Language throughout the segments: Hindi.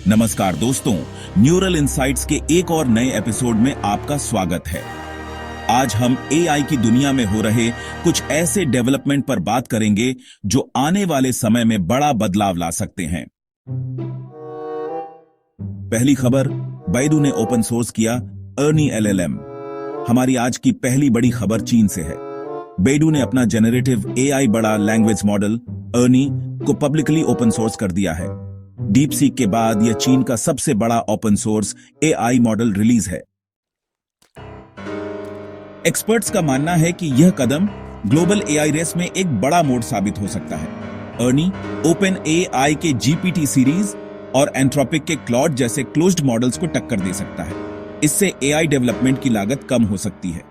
नमस्कार दोस्तों, न्यूरल इनसाइट्स के एक और नए एपिसोड में आपका स्वागत है। आज हम एआई की दुनिया में हो रहे कुछ ऐसे डेवलपमेंट पर बात करेंगे जो आने वाले समय में बड़ा बदलाव ला सकते हैं। पहली खबर, बैडू ने ओपन सोर्स किया अर्नी एलएलएम। हमारी आज की पहली बड़ी खबर चीन से है। बैडू ने अपना जेनरेटिव एआई बड़ा लैंग्वेज मॉडल अर्नी को पब्लिकली ओपन सोर्स कर दिया है। डीप सीक के बाद यह चीन का सबसे बड़ा open source AI model release है। एक्सपर्ट्स का मानना है कि यह कदम ग्लोबल एआई रेस में एक बड़ा मोड़ साबित हो सकता है। अर्नी ओपन एआई के जीपीटी सीरीज और एंथ्रोपिक के क्लॉड जैसे क्लोज्ड मॉडल्स को टक्कर दे सकता है। इससे एआई डेवलपमेंट की लागत कम हो सकती है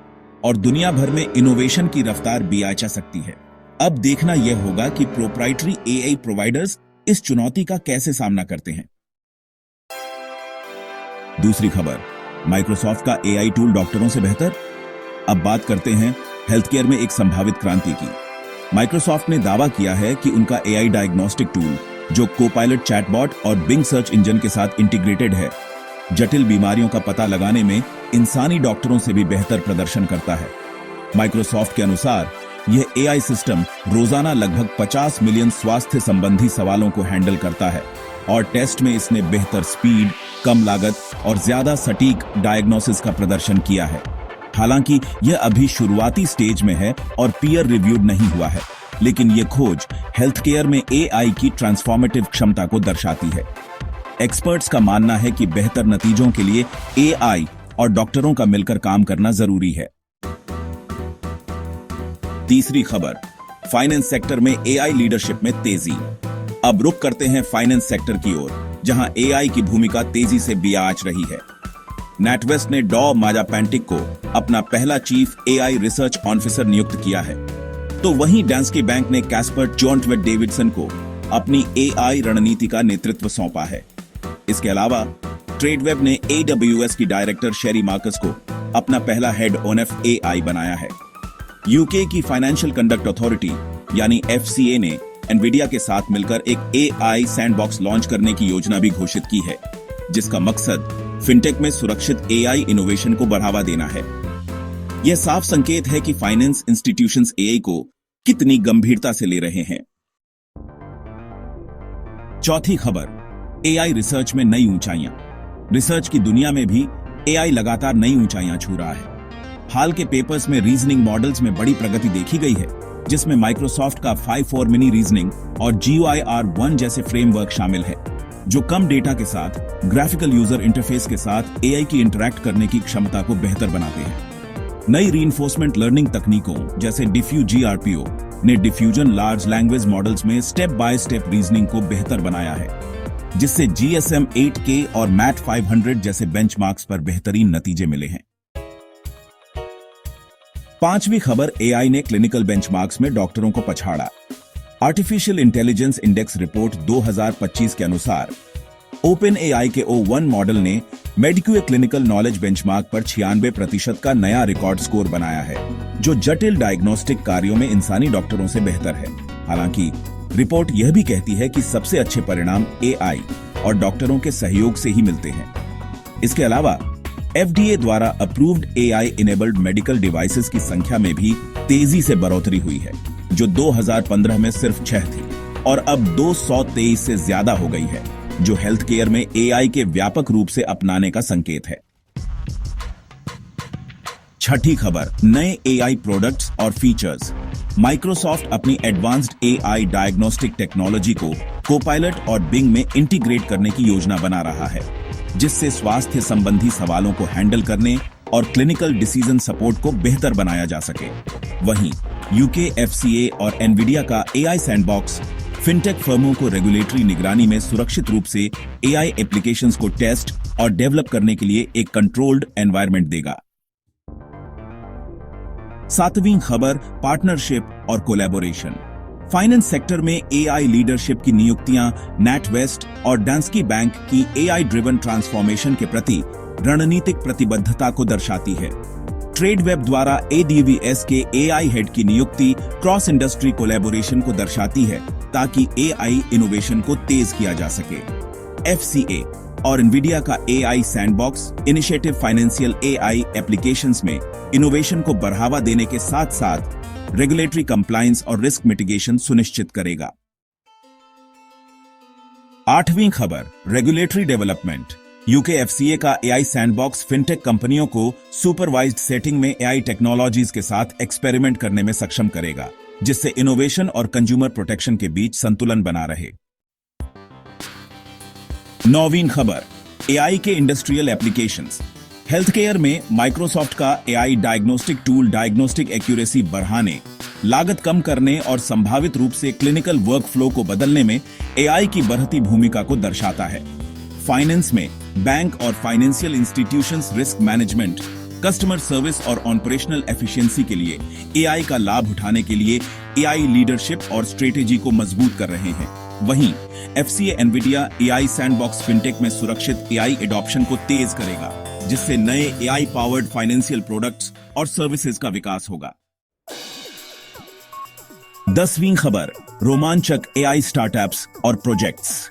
और दुनिया भर में इनोवेशन की रफ्तार भी आ जा सकती है। अब देखना यह होगा कि प्रोप्राइटरी एआई प्रोवाइडर्स इस चुनौती का कैसे सामना करते हैं। दूसरी खबर, माइक्रोसॉफ्ट का एआई टूल डॉक्टरों से बेहतर। अब बात करते हैं हेल्थ केयर में एक संभावित क्रांति की। माइक्रोसॉफ्ट ने दावा किया है कि उनका एआई डायग्नोस्टिक टूल, जो कोपायलट चैटबॉट और बिंग सर्च इंजन के साथ इंटीग्रेटेड है, जटिल बीमारियों का पता लगाने में इंसानी डॉक्टरों से भी बेहतर प्रदर्शन करता है। माइक्रोसॉफ्ट के अनुसार यह एआई सिस्टम रोजाना लगभग 50 मिलियन स्वास्थ्य संबंधी सवालों को हैंडल करता है और टेस्ट में इसने बेहतर स्पीड, कम लागत और ज्यादा सटीक डायग्नोसिस का प्रदर्शन किया है। हालांकि यह अभी शुरुआती स्टेज में है और पीयर रिव्यूड नहीं हुआ है, लेकिन यह खोज हेल्थ केयर में एआई की ट्रांसफॉर्मेटिव क्षमता को दर्शाती है। एक्सपर्ट्स का मानना है कि बेहतर नतीजों के लिए एआई और डॉक्टरों का मिलकर काम करना जरूरी है। तीसरी खबर, फाइनेंस सेक्टर में एआई लीडरशिप में तेजी। अब रुख करते हैं फाइनेंस सेक्टर की ओर, जहां एआई की भूमिका तेजी से बियाच रही है। नेटवेस्ट ने डॉ माजापेंटिक को अपना पहला चीफ एआई रिसर्च ऑफिसर नियुक्त किया है, तो वहीं डैंस्के बैंक ने कैस्पर जोंटवेट डेविडसन को अपनी एआई रणनीति का नेतृत्व सौंपा है। इसके अलावा ट्रेडवेब ने AWS की डायरेक्टर शेरी मार्कस को अपना पहला हेड ऑफ एआई बनाया है। यूके की फाइनेंशियल कंडक्ट अथॉरिटी यानी FCA ने एनवीडिया के साथ मिलकर एक एआई सैंडबॉक्स लॉन्च करने की योजना भी घोषित की है, जिसका मकसद फिनटेक में सुरक्षित एआई इनोवेशन को बढ़ावा देना है। यह साफ संकेत है कि फाइनेंस इंस्टीट्यूशंस एआई को कितनी गंभीरता से ले रहे हैं। चौथी खबर, एआई रिसर्च में नई ऊंचाइयां। रिसर्च की दुनिया में भी एआई लगातार नई ऊंचाइयां छू रहा है। हाल के पेपर्स में रीजनिंग मॉडल्स में बड़ी प्रगति देखी गई है, जिसमें माइक्रोसॉफ्ट का 5-4 मिनी रीजनिंग और GUI-R1 जैसे फ्रेमवर्क शामिल है, जो कम डेटा के साथ ग्राफिकल यूजर इंटरफेस के साथ एआई की इंटरैक्ट करने की क्षमता को बेहतर बनाते हैं। नई रीइंफोर्समेंट लर्निंग तकनीकों जैसे DiffUGRPO ने डिफ्यूजन लार्ज लैंग्वेज मॉडल्स में स्टेप बाय स्टेप रीजनिंग को बेहतर बनाया है, जिससे GSM-8K और MAT 500 जैसे बेंचमार्क्स पर बेहतरीन नतीजे मिले हैं। पांचवी खबर, एआई ने क्लिनिकल बेंचमार्क्स में डॉक्टरों को पछाड़ा। आर्टिफिशियल इंटेलिजेंस इंडेक्स रिपोर्ट 2025 के अनुसार ओपन एआई के O1 मॉडल ने मेडिक्यू क्लिनिकल नॉलेज बेंचमार्क पर 96% का नया रिकॉर्ड स्कोर बनाया है, जो जटिल डायग्नोस्टिक कार्यों में इंसानी डॉक्टरों से बेहतर है। हालांकि रिपोर्ट यह भी कहती है कि सबसे अच्छे परिणाम एआई और डॉक्टरों के सहयोग से ही मिलते हैं। इसके अलावा FDA द्वारा approved AI enabled medical devices की संख्या में भी तेजी से बढ़ोतरी हुई है, जो 2015 में सिर्फ 6 थी और अब 223 से ज्यादा हो गई है, जो हेल्थ केयर में एआई के व्यापक रूप से अपनाने का संकेत है। छठी खबर, नए एआई प्रोडक्ट्स और फीचर्स। माइक्रोसॉफ्ट अपनी एडवांस्ड एआई डायग्नोस्टिक टेक्नोलॉजी को कोपायलट और बिंग में इंटीग्रेट करने की योजना बना रहा है, जिससे स्वास्थ्य संबंधी सवालों को हैंडल करने और क्लिनिकल डिसीजन सपोर्ट को बेहतर बनाया जा सके। वहीं यूके FCA और एनवीडिया का एआई सैंडबॉक्स फिनटेक फर्मों को रेगुलेटरी निगरानी में सुरक्षित रूप से एआई एप्लीकेशंस को टेस्ट और डेवलप करने के लिए एक कंट्रोल्ड एनवायरनमेंट देगा। सातवीं खबर, पार्टनरशिप और कोलैबोरेशन। फाइनेंस सेक्टर में एआई लीडरशिप की नियुक्तियां नेटवेस्ट और डैंस्के बैंक की एआई ड्रिवन ट्रांसफॉर्मेशन के प्रति रणनीतिक प्रतिबद्धता को दर्शाती है। ट्रेडवेब द्वारा AWS के एआई हेड की नियुक्ति क्रॉस इंडस्ट्री कोलैबोरेशन को दर्शाती है, ताकि एआई इनोवेशन को तेज किया जा सके। FCA और NVIDIA का AI sandbox initiative financial AI applications में इनोवेशन को बढ़ावा देने के साथ साथ रेगुलेटरी कंप्लायंस और रिस्क मिटिगेशन सुनिश्चित करेगा। 8वीं खबर, रेगुलेटरी डेवलपमेंट। यूके FCA का AI सैंडबॉक्स फिनटेक कंपनियों को सुपरवाइज्ड सेटिंग में AI टेक्नोलॉजीज के साथ एक्सपेरिमेंट करने में सक्षम करेगा, जिससे इनोवेशन और कंज्यूमर प्रोटेक्शन के बीच संतुलन बना रहे। 9वीं खबर, AI के इंडस्ट्रियल एप्लीकेशंस। हेल्थ केयर में माइक्रोसॉफ्ट का AI diagnostic tool diagnostic accuracy बढ़ाने, लागत कम करने और संभावित रूप से क्लिनिकल वर्कफ्लो को बदलने में AI की बढ़ती भूमिका को दर्शाता है। फाइनेंस में बैंक और financial institutions risk management, customer service और ऑपरेशनल एफिशिएंसी के लिए AI का लाभ उठाने के लिए AI लीडरशिप और स्ट्रेटेजी को मजबूत कर रहे हैं। वहीं FCA NVIDIA AI sandbox fintech में सुरक्षित AI एडॉप्शन को तेज करेगा, जिससे नए AI पावर्ड फाइनेंशियल प्रोडक्ट्स और सर्विसेज का विकास होगा। 10वीं खबर, रोमांचक AI स्टार्टअप्स और प्रोजेक्ट्स।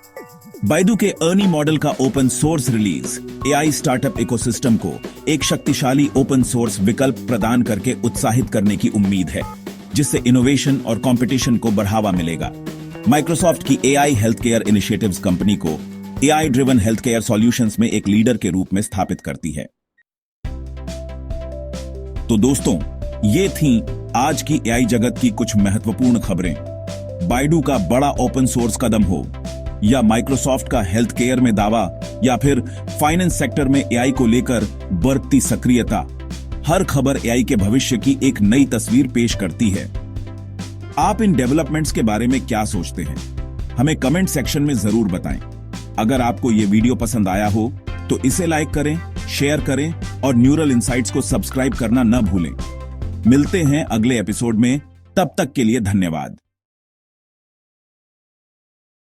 बाइडू के अर्नी मॉडल का open source release AI startup ecosystem को एक शक्तिशाली ओपन सोर्स विकल्प प्रदान करके उत्साहित करने की उम्मीद है, जिससे इनोवेशन और कंपटीशन को बढ़ावा मिलेगा। माइक्रोसॉफ्ट की AI health care initiatives company को AI driven health care solutions में एक लीडर के रूप में स्थापित करती है। तो दोस्तों, ये थी आज की AI जगत की कुछ महत्वपूर्ण खबरें। बाइडू का बड़ा ओपन सोर्स कदम हो, या माइक्रोसॉफ्ट का हेल्थ केयर में दावा, या फिर फाइनेंस सेक्टर में AI को लेकर बढ़ती सक्रियता, हर खबर AI के भविष्य की एक नई तस्वीर पेश करती है। आप इन डेवलपमेंट्स के बारे में क्या सोचते हैं? हमें कमेंट सेक्शन में जरूर बताएं। अगर आपको ये वीडियो पसंद आया हो तो इसे लाइक करें, शेयर करें और न्यूरल इनसाइट्स को सब्सक्राइब करना न भूलें। मिलते हैं अगले एपिसोड में, तब तक के लिए धन्यवाद।